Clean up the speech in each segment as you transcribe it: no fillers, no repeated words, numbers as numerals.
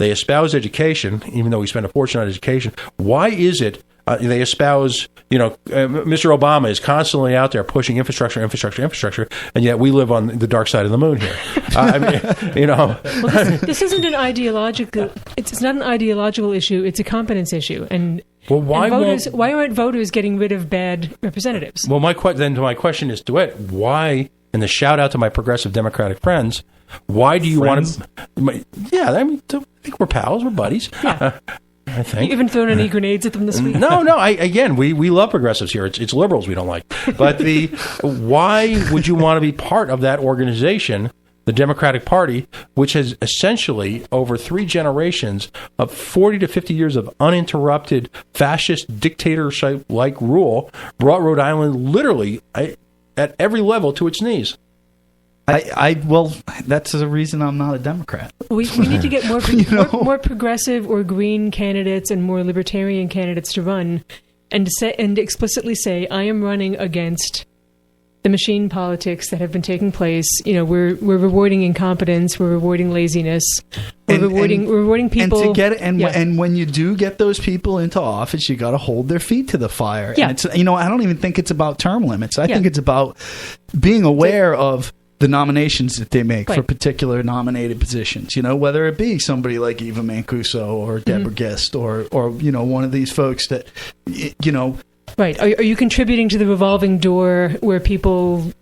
They espouse education, even though we spend a fortune on education. Why is it they espouse, Mr. Obama is constantly out there pushing infrastructure, and yet we live on the dark side of the moon here. Well, this isn't an ideological. It's not an ideological issue. It's a competence issue. And why aren't voters getting rid of bad representatives? Well, my question is to it: why? And the shout out to my progressive Democratic friends. Why do you want to? Yeah, I think we're pals, we're buddies. Yeah. I think. You even thrown any grenades at them this week? No. We love progressives here. It's liberals we don't like. But why would you want to be part of that organization, the Democratic Party, which has essentially over 3 generations of 40 to 50 years of uninterrupted fascist dictatorship-like rule, brought Rhode Island literally at every level to its knees? Well, that's the reason I'm not a Democrat. We need to get more progressive or green candidates and more libertarian candidates to run, and explicitly say, I am running against the machine politics that have been taking place. We're rewarding incompetence, we're rewarding laziness, we're rewarding people. And to get and when you do get those people into office, you got to hold their feet to the fire. Yeah. And it's I don't even think it's about term limits. I think it's about being aware of the nominations that they make for particular nominated positions, whether it be somebody like Eva Mancuso or Deborah Gist or one of these folks that, Right. Are you contributing to the revolving door where people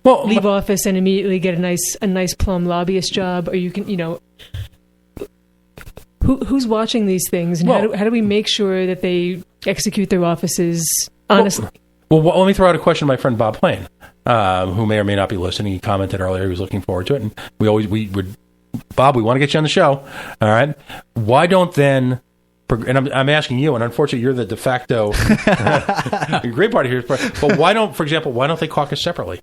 leave office and immediately get a nice plum lobbyist job? Or who's watching these things, and how do we make sure that they execute their offices honestly? Well, let me throw out a question to my friend Bob Plain, who may or may not be listening. He commented earlier he was looking forward to it, and Bob, we want to get you on the show. All right, why don't then? And I'm asking you, and unfortunately, you're the de facto great party here. But why don't they caucus separately?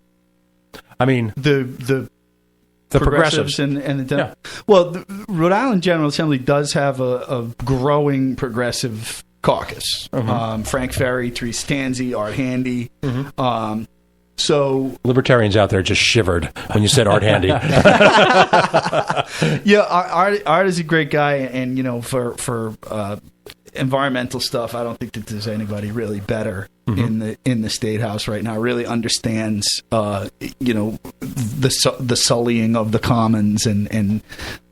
I mean, the progressives and the Rhode Island General Assembly does have a growing progressive caucus. Mm-hmm. Frank Ferry, Therese Stanzi, Art Handy. Mm-hmm. So libertarians out there just shivered when you said Art Handy. Yeah, Art is a great guy, and for environmental stuff, I don't think that there's anybody really better in the State House right now. Really understands the sullying of the commons and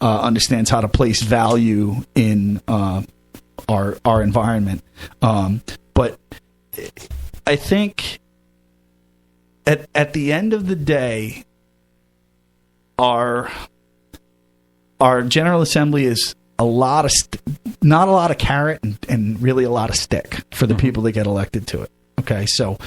understands how to place value in our environment. But I think at the end of the day, our General Assembly is not a lot of carrot and really a lot of stick for the people that get elected to it. Okay, so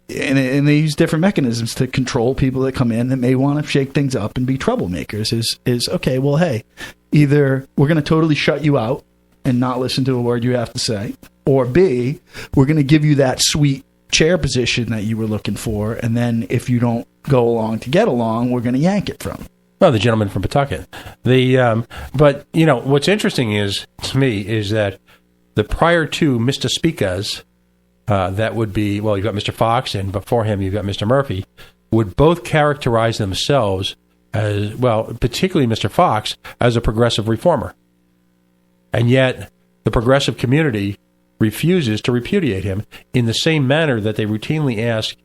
and they use different mechanisms to control people that come in that may want to shake things up and be troublemakers. Is okay. Well, hey, either we're going to totally shut you out and not listen to a word you have to say, or B, we're going to give you that sweet chair position that you were looking for, and then if you don't go along to get along, we're going to yank it from. Well, the gentleman from Pawtucket. But what's interesting to me is that the prior two Mr. Speakers, that would be, you've got Mr. Fox, and before him you've got Mr. Murphy, would both characterize themselves as, particularly Mr. Fox, as a progressive reformer. And yet the progressive community refuses to repudiate him in the same manner that they routinely ask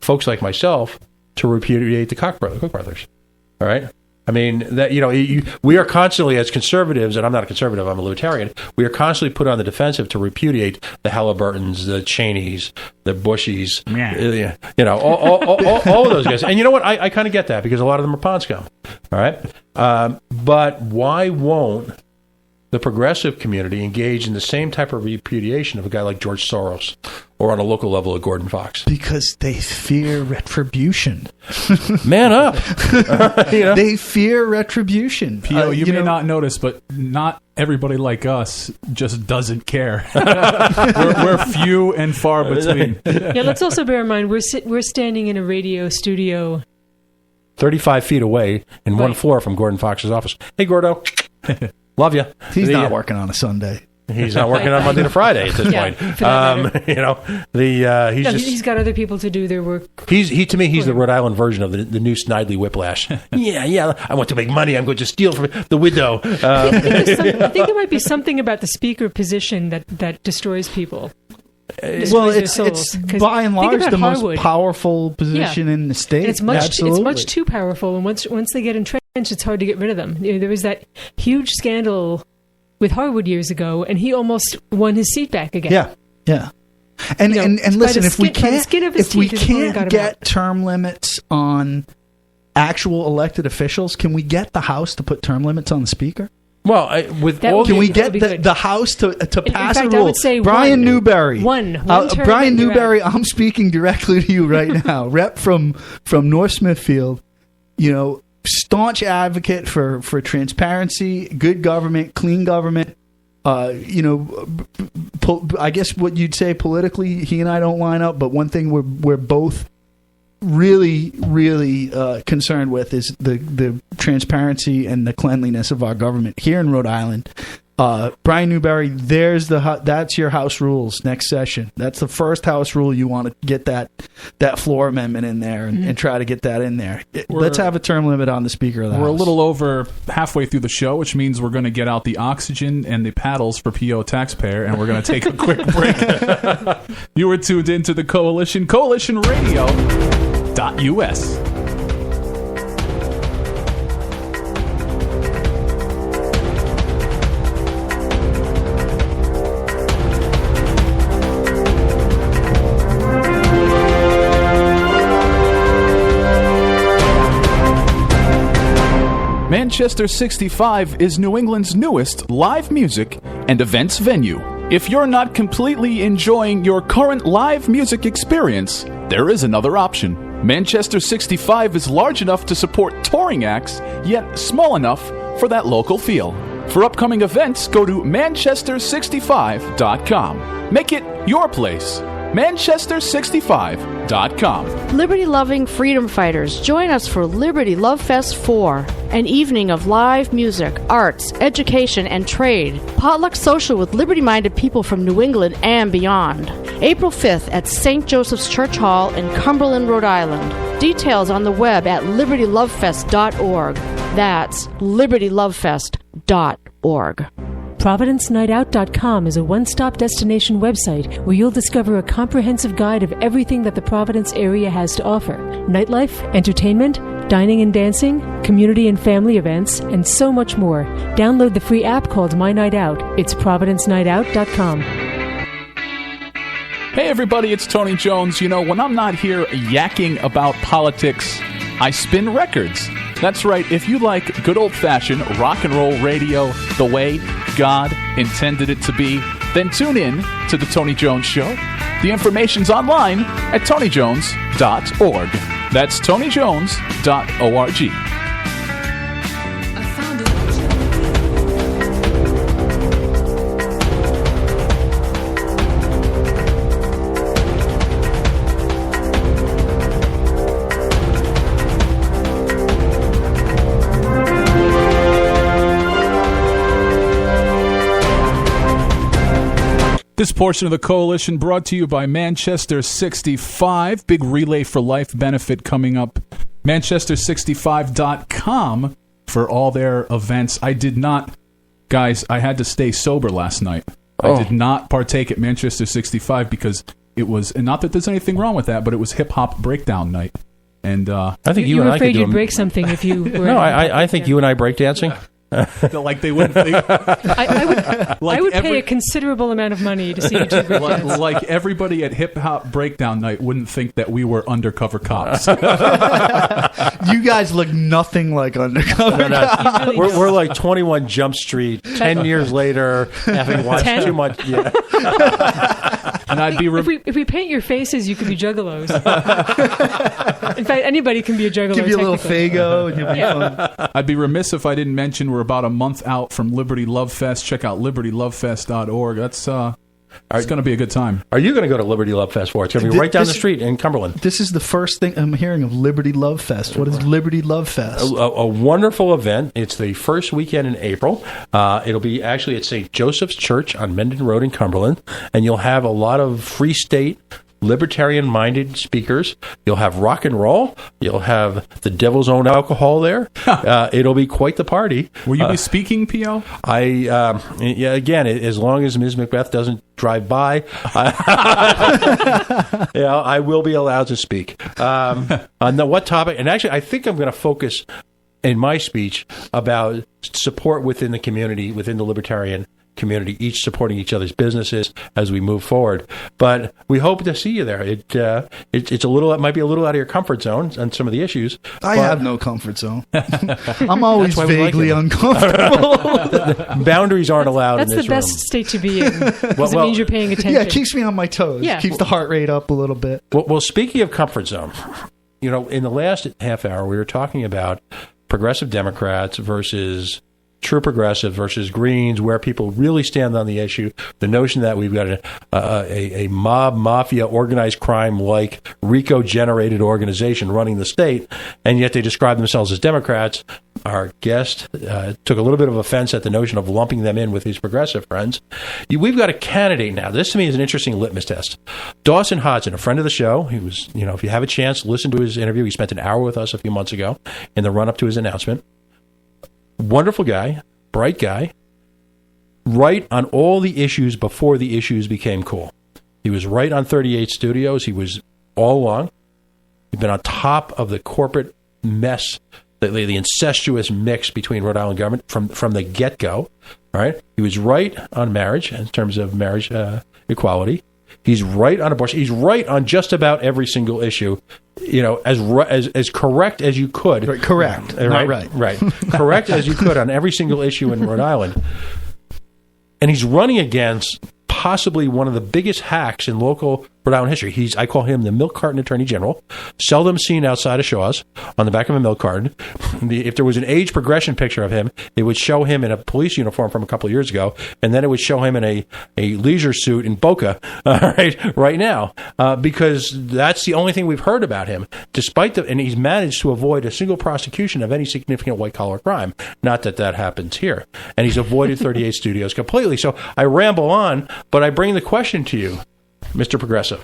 folks like myself to repudiate the Cook brothers. All right? I mean, that we are constantly, as conservatives, and I'm not a conservative, I'm a libertarian, we are constantly put on the defensive to repudiate the Halliburtons, the Cheneys, the Bushies, all of those guys. And you know what? I kind of get that, because a lot of them are pond scum. All right? But why won't the progressive community engage in the same type of repudiation of a guy like George Soros, or on a local level of Gordon Fox? Because they fear retribution. Man up. They fear retribution. P.O., you may not notice, but not everybody like us just doesn't care. we're few and far between. Yeah, let's also bear in mind, we're standing in a radio studio 35 feet away in one floor from Gordon Fox's office. Hey, Gordo. Love you. He's not working on a Sunday. He's not working on Monday to Friday at this point. For that matter. He's got other people to do their work. He to me, he's the Rhode Island version of the new Snidely Whiplash. yeah. I want to make money. I'm going to steal from the widow. I think there might be something about the speaker position that destroys people. It's by and large the most powerful position in the state. It's much too powerful, and once they get entrenched, it's hard to get rid of them. There was that huge scandal with Harwood years ago, and he almost won his seat back again. Yeah. And listen, if we can't get term limits on actual elected officials, can we get the House to put term limits on the Speaker? Well, can we get the House to pass a rule? I would say Brian Newberry. Brian Newberry, I'm speaking directly to you right now. Rep from North Smithfield, staunch advocate for transparency, good government, clean government. I guess what you'd say politically, he and I don't line up, but one thing we're both really, really concerned with is the transparency and the cleanliness of our government here in Rhode Island. Brian Newberry, that's your House rules next session. That's the first House rule. You want to get that floor amendment in there and try to get that in there. Let's have a term limit on the Speaker of the House. We're a little over halfway through the show, which means we're going to get out the oxygen and the paddles for PO Taxpayer, and we're going to take a quick break. You were tuned into the Coalition Radio.us. Manchester 65 is New England's newest live music and events venue. If you're not completely enjoying your current live music experience, there is another option. Manchester 65 is large enough to support touring acts, yet small enough for that local feel. For upcoming events, go to Manchester65.com. Make it your place. Manchester65.com. Liberty-loving freedom fighters, join us for Liberty Love Fest 4, an evening of live music, arts, education, and trade. Potluck social with liberty-minded people from New England and beyond. April 5th at St. Joseph's Church Hall in Cumberland, Rhode Island. Details on the web at libertylovefest.org. That's libertylovefest.org. ProvidenceNightOut.com is a one-stop destination website where you'll discover a comprehensive guide of everything that the Providence area has to offer. Nightlife, entertainment, dining and dancing, community and family events, and so much more. Download the free app called My Night Out. It's ProvidenceNightOut.com. Hey everybody, it's Tony Jones. When I'm not here yakking about politics, I spin records. That's right, if you like good old-fashioned rock and roll radio the way God intended it to be, then tune in to The Tony Jones Show. The information's online at tonyjones.org. That's tonyjones.org. This portion of the Coalition brought to you by Manchester 65. Big Relay for Life benefit coming up. Manchester65.com for all their events. I had to stay sober last night. I did not partake at Manchester 65 because it was, and not that there's anything wrong with that, but it was hip-hop breakdown night. And I think you and I could do afraid you'd break something if you were... No, I think you and I breakdancing. Like they wouldn't think. I would pay a considerable amount of money to see you two breakdance. Like everybody at Hip Hop Breakdown Night wouldn't think that we were undercover cops. You guys look nothing like undercover cops. Really we're like 21 Jump Street, 10 years later, having watched 10? too much. Yeah. And I'd be if we paint your faces, you could be juggalos. In fact, anybody can be a juggalo. Give you a little Fago. And you'll be fun. I'd be remiss if I didn't mention we're about a month out from Liberty Love Fest. Check out libertylovefest.org. That's It's going to be a good time. Are you going to go to Liberty Love Fest 4? It's going to be right down the street in Cumberland. This is the first thing I'm hearing of Liberty Love Fest. What is Liberty Love Fest? A wonderful event. It's the first weekend in April. It'll be actually at St. Joseph's Church on Mendon Road in Cumberland, and you'll have a lot of Free State libertarian-minded speakers. You'll have rock and roll. You'll have the devil's own alcohol there. It'll be quite the party. Will you be speaking, P.O.? Again, as long as Ms. Macbeth doesn't drive by, I will be allowed to speak. On what topic? And actually, I think I'm going to focus in my speech about support within the community, within the libertarian community, each supporting each other's businesses as we move forward. But we hope to see you there. It's a little, it might be a little out of your comfort zone on some of the issues. I have no comfort zone. I'm always vaguely uncomfortable. Boundaries aren't allowed. That's in this the best room. state to be in, because it means you're paying attention. Yeah, it keeps me on my toes. Yeah. Keeps the heart rate up a little bit. Well, speaking of comfort zone, in the last half hour, we were talking about progressive Democrats versus true progressive versus Greens, where people really stand on the issue. The notion that we've got a mob, mafia, organized crime like RICO-generated organization running the state, and yet they describe themselves as Democrats. Our guest took a little bit of offense at the notion of lumping them in with his progressive friends. We've got a candidate now. This, to me, is an interesting litmus test. Dawson Hodgson, a friend of the show. He was, if you have a chance, listen to his interview. He spent an hour with us a few months ago in the run-up to his announcement. Wonderful guy, bright guy, right on all the issues before the issues became cool. He was right on 38 Studios. He was all along. He'd been on top of the corporate mess, the incestuous mix between Rhode Island government from the get-go. Right? He was right on marriage in terms of marriage equality. He's right on abortion. He's right on just about every single issue, as correct as you could. Right, correct, right? Not right. Right. Correct as you could on every single issue in Rhode Island. And he's running against possibly one of the biggest hacks in local Rhode Island history. I call him the milk carton attorney general, seldom seen outside of Shaw's on the back of a milk carton. If there was an age progression picture of him, it would show him in a police uniform from a couple of years ago, and then it would show him in a leisure suit in Boca right now, because that's the only thing we've heard about him, and he's managed to avoid a single prosecution of any significant white-collar crime. Not that happens here. And he's avoided 38 Studios completely. So I ramble on, but I bring the question to you, Mr. Progressive.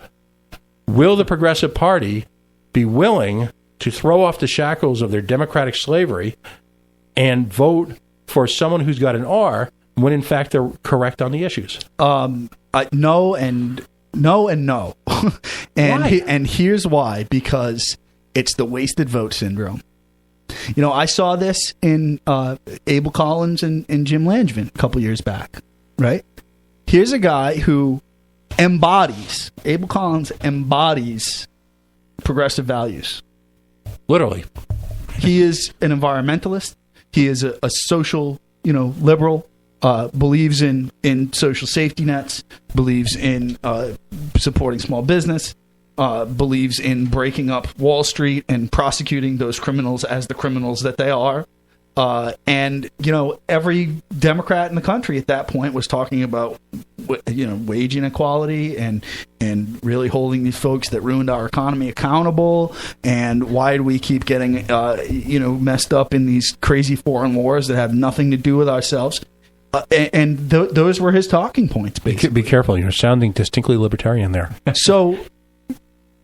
Will the Progressive Party be willing to throw off the shackles of their democratic slavery and vote for someone who's got an R when, in fact, they're correct on the issues? No and no. And here's why. Because it's the wasted vote syndrome. I saw this in Abel Collins and Jim Langevin a couple years back, right? Here's a guy who Abel Collins embodies progressive values. Literally. He is an environmentalist. He is a social, liberal, believes in social safety nets, believes in supporting small business, believes in breaking up Wall Street and prosecuting those criminals as the criminals that they are. And every Democrat in the country at that point was talking about, wage inequality and really holding these folks that ruined our economy accountable. And why do we keep getting, messed up in these crazy foreign wars that have nothing to do with ourselves? Those were his talking points, basically. Be careful. You're sounding distinctly libertarian there. So,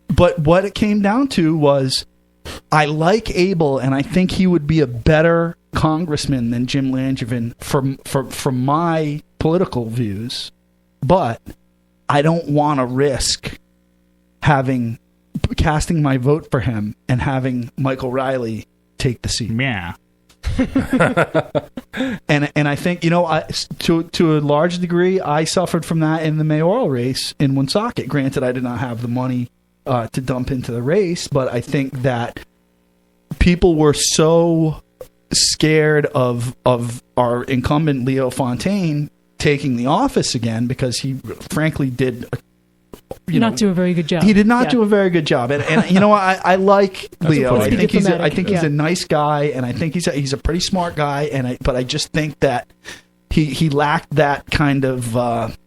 but what it came down to was, I like Abel, and I think he would be a better congressman than Jim Langevin from my political views, but I don't want to risk casting my vote for him and having Michael Riley take the seat. Yeah. And I think to a large degree I suffered from that in the mayoral race in Woonsocket. Granted, I did not have the money to dump into the race, but I think that people were so scared of our incumbent Leo Fontaine taking the office again, because he frankly did not do a very good job. He did not do a very good job, and I like Leo. I think he's a nice guy, and I think he's a pretty smart guy, but I just think that he lacked that kind of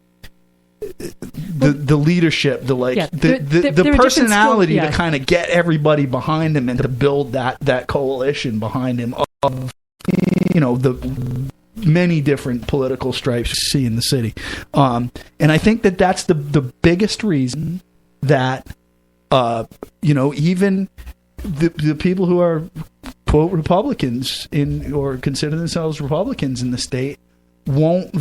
the leadership, the personality to kind of get everybody behind him and to build that coalition behind him of the many different political stripes you see in the city. And I think that's the biggest reason that even the people who are quote Republicans or consider themselves Republicans in the state won't